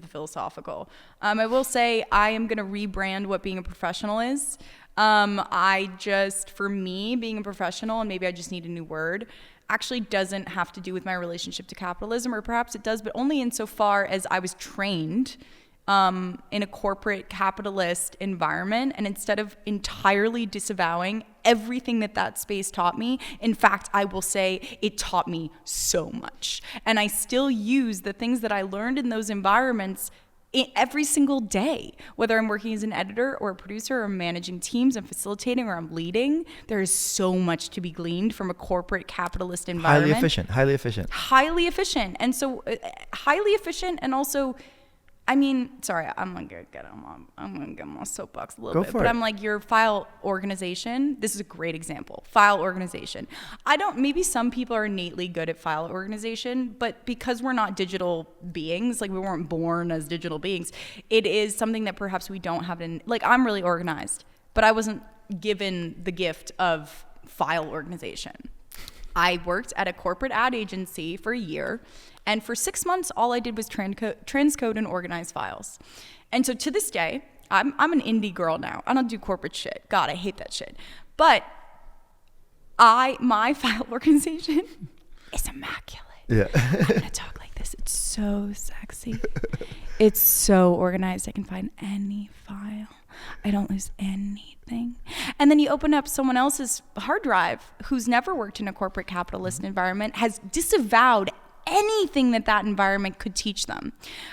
philosophical. I will say I am going to rebrand what being a professional is. For me, being a professional, and maybe I just need a new word, actually doesn't have to do with my relationship to capitalism, or perhaps it does, but only insofar as I was trained in a corporate capitalist environment, and instead of entirely disavowing everything that space taught me, in fact, I will say it taught me so much. And I still use the things that I learned in those environments every single day, whether I'm working as an editor or a producer or managing teams and facilitating or I'm leading. There is so much to be gleaned from a corporate capitalist environment. Highly efficient. And so highly efficient and also I mean, sorry, I'm gonna get on my soapbox a little Go bit, for but it. I'm like, your file organization. This is a great example. File organization. Maybe some people are innately good at file organization, but because we're not digital beings, like we weren't born as digital beings, it is something that perhaps we don't have in. Like, I'm really organized, but I wasn't given the gift of file organization. I worked at a corporate ad agency for a year, and for 6 months, all I did was transcode and organize files. And so to this day, I'm an indie girl now. I don't do corporate shit. God, I hate that shit. But my file organization is immaculate. Yeah. I'm gonna talk like this. It's so sexy. It's so organized. I can find any file. I don't lose anything. And then you open up someone else's hard drive who's never worked in a corporate capitalist environment, has disavowed anything that environment could teach them,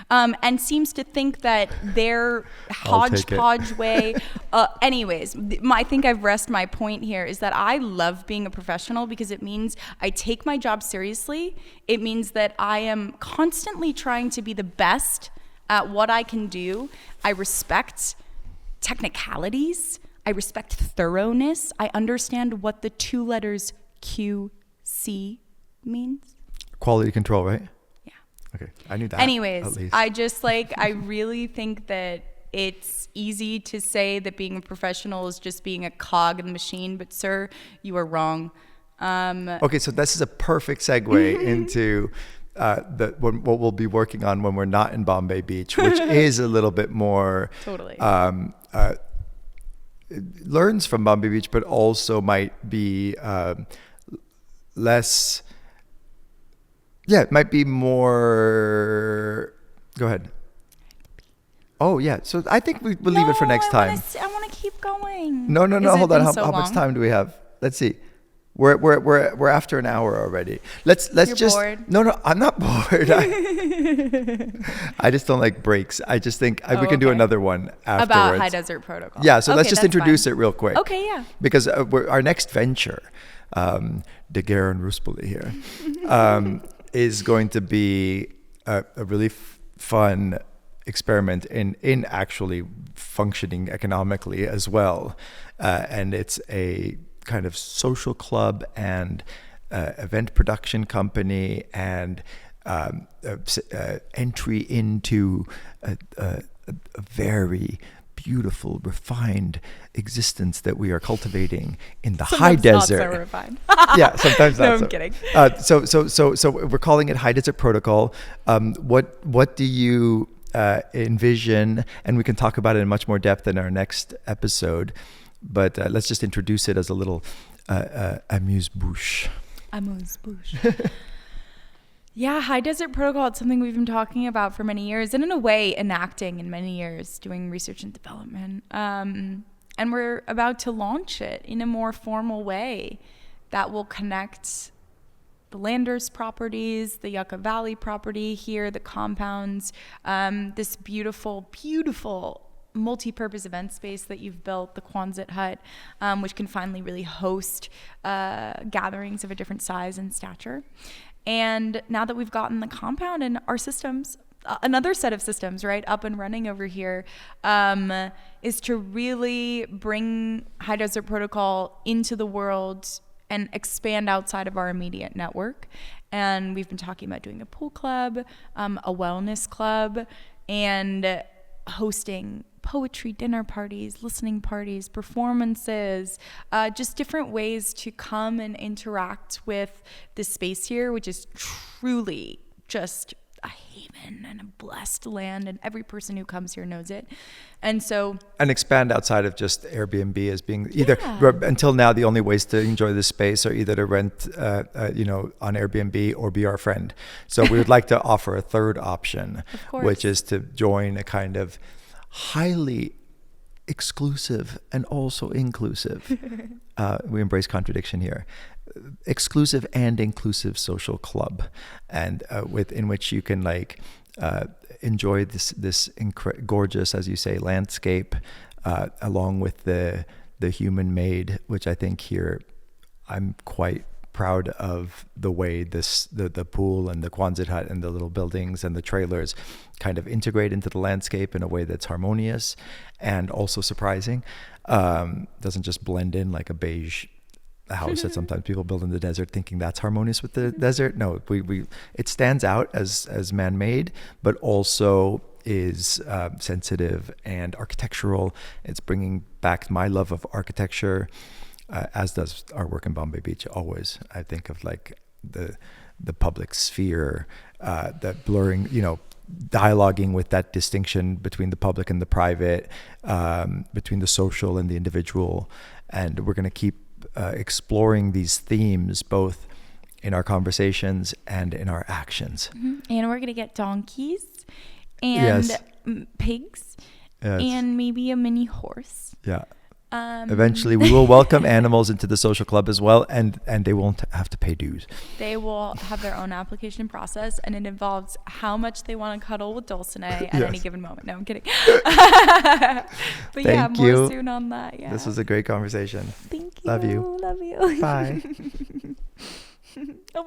and seems to think that their hodgepodge way. Anyways, I think I've rest my point here is that I love being a professional because it means I take my job seriously. It means that I am constantly trying to be the best at what I can do. I respect technicalities. I respect thoroughness. I understand what the two letters QC means. Quality control, right? Yeah. Okay, I knew that. Anyways, I just I really think that it's easy to say that being a professional is just being a cog in the machine, but sir, you are wrong. Okay, so this is a perfect segue into what we'll be working on when we're not in Bombay Beach, which is a little bit more Totally. Learns from Bombay Beach, but also might be less. Yeah, it might be more. Go ahead. Oh yeah, so I think we'll leave it for next time. I want to keep going. No. Hold on. How much long? time do we have? Let's see. We're after an hour already. Let's You're just. bored? No, I'm not bored. I just don't like breaks. I just think we can do another one afterwards. About High Desert Protocol. Yeah, so Okay, let's just that's introduce fine. it real quick. Okay, yeah. Because our next venture, DeGuere and Ruspoli here, is going to be a really fun experiment in actually functioning economically as well. And it's a kind of social club and event production company and entry into a very beautiful, refined existence that we are cultivating in the high desert. Not so refined. Yeah, sometimes not. No, I'm so. kidding. So we're calling it High Desert Protocol. What do you envision? And we can talk about it in much more depth in our next episode. But let's just introduce it as a little amuse-bouche. Amuse-bouche. Yeah, High Desert Protocol, it's something we've been talking about for many years, and in a way enacting in many years, doing research and development. And we're about to launch it in a more formal way that will connect the Landers properties, the Yucca Valley property here, the compounds, this beautiful, beautiful multi-purpose event space that you've built, the Quonset hut, which can finally really host gatherings of a different size and stature. And now that we've gotten the compound and our systems, another set of systems, right, up and running over here, is to really bring High Desert Protocol into the world and expand outside of our immediate network. And we've been talking about doing a pool club, a wellness club, and hosting poetry dinner parties, listening parties, performances, just different ways to come and interact with this space here, which is truly just a haven and a blessed land, and every person who comes here knows it. And so, and expand outside of just Airbnb as being either until now the only ways to enjoy this space are either to rent on Airbnb or be our friend. So we would like to offer a third option, which is to join a kind of highly exclusive and also inclusive. We embrace contradiction here. Exclusive and inclusive social club, and in which you can enjoy this gorgeous, as you say, landscape, along with the human made, which I think here I'm quite proud of the way the pool and the Quonset hut and the little buildings and the trailers kind of integrate into the landscape in a way that's harmonious and also surprising. Doesn't just blend in like a beige house that sometimes people build in the desert thinking that's harmonious with the desert. No, it stands out as man-made, but also is sensitive and architectural. It's bringing back my love of architecture, as does our work in Bombay Beach. Always, I think of like the public sphere, that blurring, dialoguing with that distinction between the public and the private, between the social and the individual. And we're going to keep exploring these themes both in our conversations and in our actions. Mm-hmm. And we're going to get donkeys and pigs and maybe a mini horse. Yeah. Eventually we will welcome animals into the social club as well, and they won't have to pay dues. They will have their own application process, and it involves how much they want to cuddle with Dulcinée at any given moment. No, I'm kidding. But more soon on that. Yeah. This was a great conversation. Thank you. Love you. Love you. Bye.